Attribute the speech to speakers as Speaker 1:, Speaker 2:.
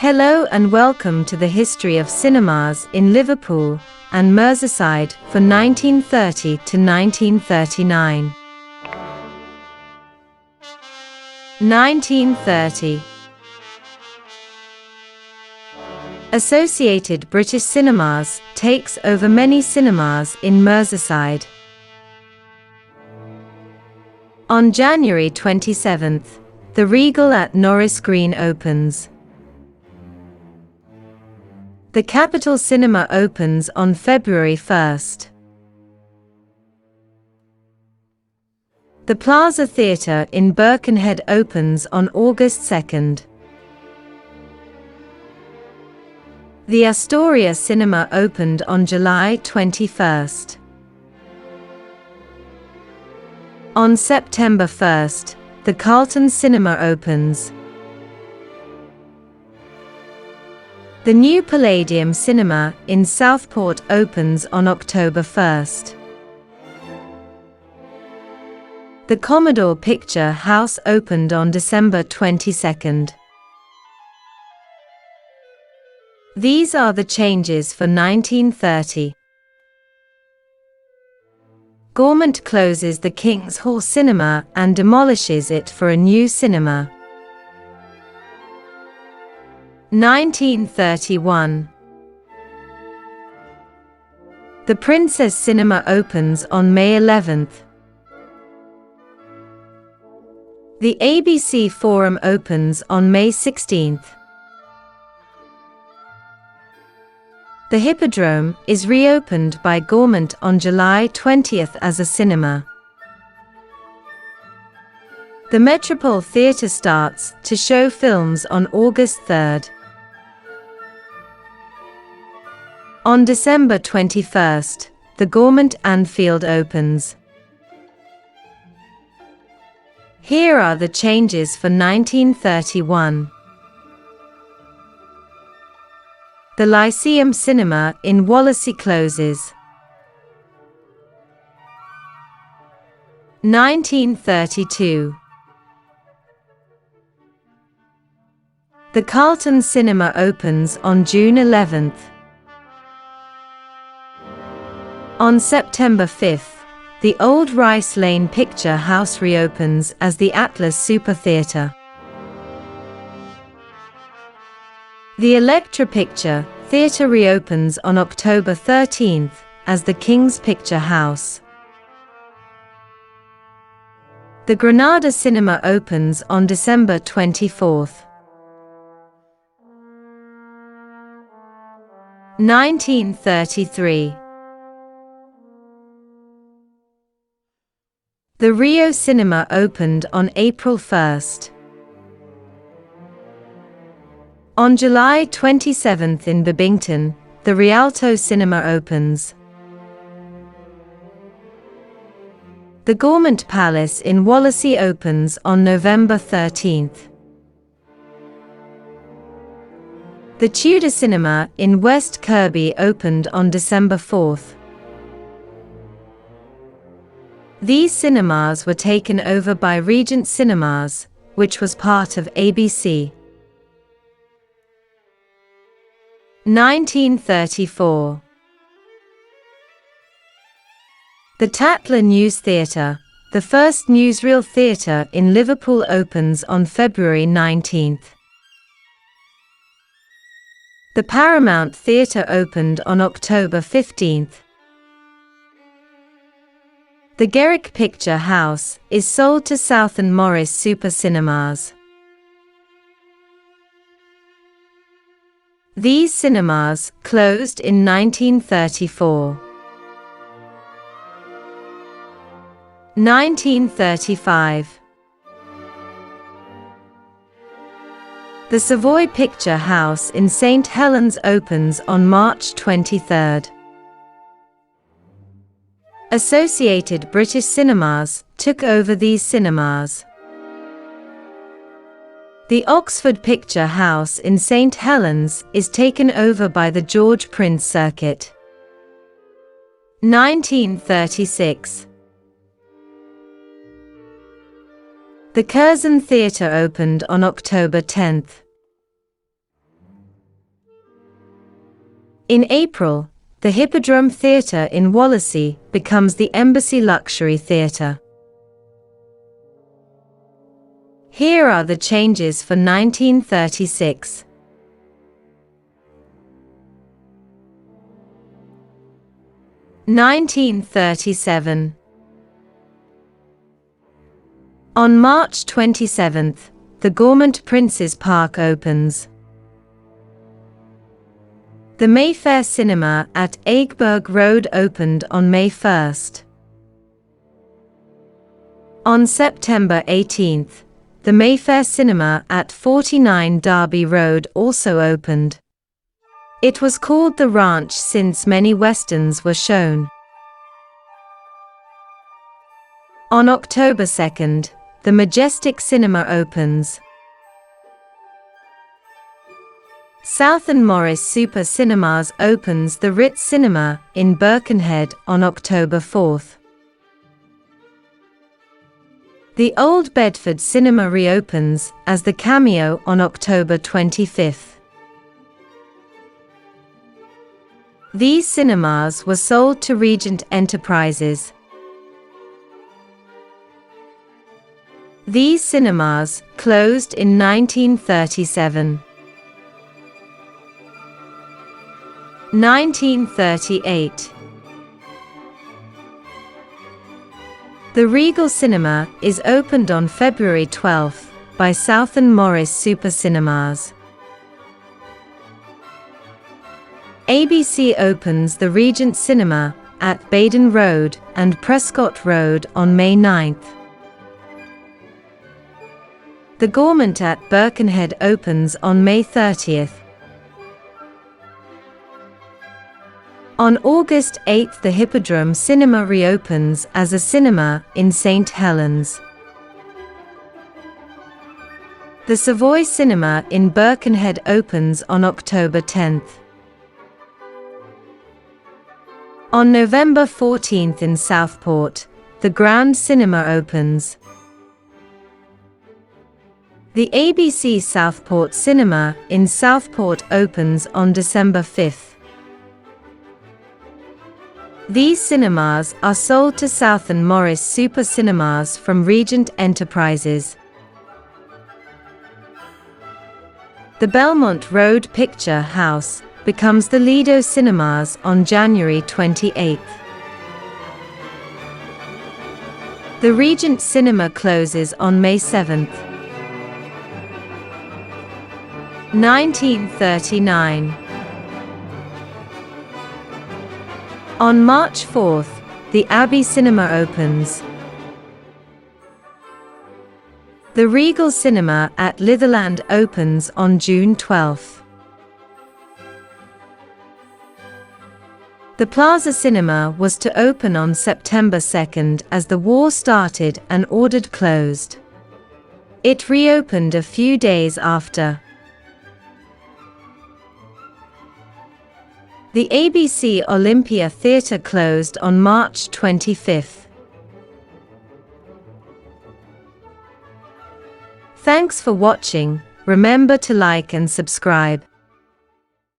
Speaker 1: Hello and welcome to the history of cinemas in Liverpool and Merseyside for 1930 to 1939. 1930. Associated British Cinemas takes over many cinemas in Merseyside. On January 27th, the Regal at Norris Green opens. The Capitol Cinema opens on February 1st. The Plaza Theatre in Birkenhead opens on August 2nd. The Astoria Cinema opened on July 21st. On September 1st, the Carlton Cinema opens. The new Palladium Cinema in Southport opens on October 1st. The Commodore Picture House opened on December 22nd. These are the changes for 1930. Government closes the King's Hall Cinema and demolishes it for a new cinema. 1931. The Princess Cinema opens on May 11th. The ABC Forum opens on May 16th. The Hippodrome is reopened by government on July 20th as a cinema. The Metropole Theatre starts to show films on August 3rd. On December 21st, the Government Anfield opens. Here are the changes for 1931. The Lyceum Cinema in Wallasey closes. 1932. The Carlton Cinema opens on June 11th. On September 5th, the old Rice Lane Picture House reopens as the Atlas Super Theatre. The Electra Picture Theatre reopens on October 13th as the King's Picture House. The Granada Cinema opens on December 24th. 1933. The Rio Cinema opened on April 1st. On July 27th in Bebington, the Rialto Cinema opens. The Government Palace in Wallasey opens on November 13th. The Tudor Cinema in West Kirby opened on December 4th. These cinemas were taken over by Regent Cinemas, which was part of ABC. 1934. The Tatler News Theatre, the first newsreel theatre in Liverpool, opens on February 19th. The Paramount Theatre opened on October 15th. The Garrick Picture House is sold to Southern Morris Super Cinemas. These cinemas closed in 1934. 1935. The Savoy Picture House in St. Helens opens on March 23rd. Associated British Cinemas took over these cinemas. The Oxford Picture House in St. Helens is taken over by the George Prince Circuit. 1936. The Curzon Theatre opened on October 10th. In April, the Hippodrome Theatre in Wallasey becomes the Embassy Luxury Theatre. Here are the changes for 1936. (1937) On March 27th, the Gaumont Princes Park opens. The Mayfair Cinema at Aigburg Road opened on May 1st. On September 18th, the Mayfair Cinema at 49 Derby Road also opened. It was called the Ranch since many westerns were shown. On October 2nd, the Majestic Cinema opens. South and Morris Super Cinemas opens the Ritz Cinema in Birkenhead on October 4th. The Old Bedford Cinema reopens as the Cameo on October 25th. These cinemas were sold to Regent Enterprises. These cinemas closed in 1937. 1938. The Regal Cinema is opened on February 12th by South and Morris Super Cinemas. ABC opens the Regent Cinema at Baden Road and Prescott Road on May 9th. The Gaumont at Birkenhead opens on May 30th. On August 8th, the Hippodrome Cinema reopens as a cinema in St. Helens. The Savoy Cinema in Birkenhead opens on October 10th. On November 14th in Southport, the Grand Cinema opens. The ABC Southport Cinema in Southport opens on December 5th. These cinemas are sold to South and Morris Super Cinemas from Regent Enterprises. The Belmont Road Picture House becomes the Lido Cinemas on January 28th. The Regent Cinema closes on May 7th. 1939. On March 4th, the Abbey Cinema opens. The Regal Cinema at Litherland opens on June 12th. The Plaza Cinema was to open on September 2nd as the war started and ordered closed. It reopened a few days after. The ABC Olympia Theatre closed on March 25th. Thanks for watching. Remember to like and subscribe.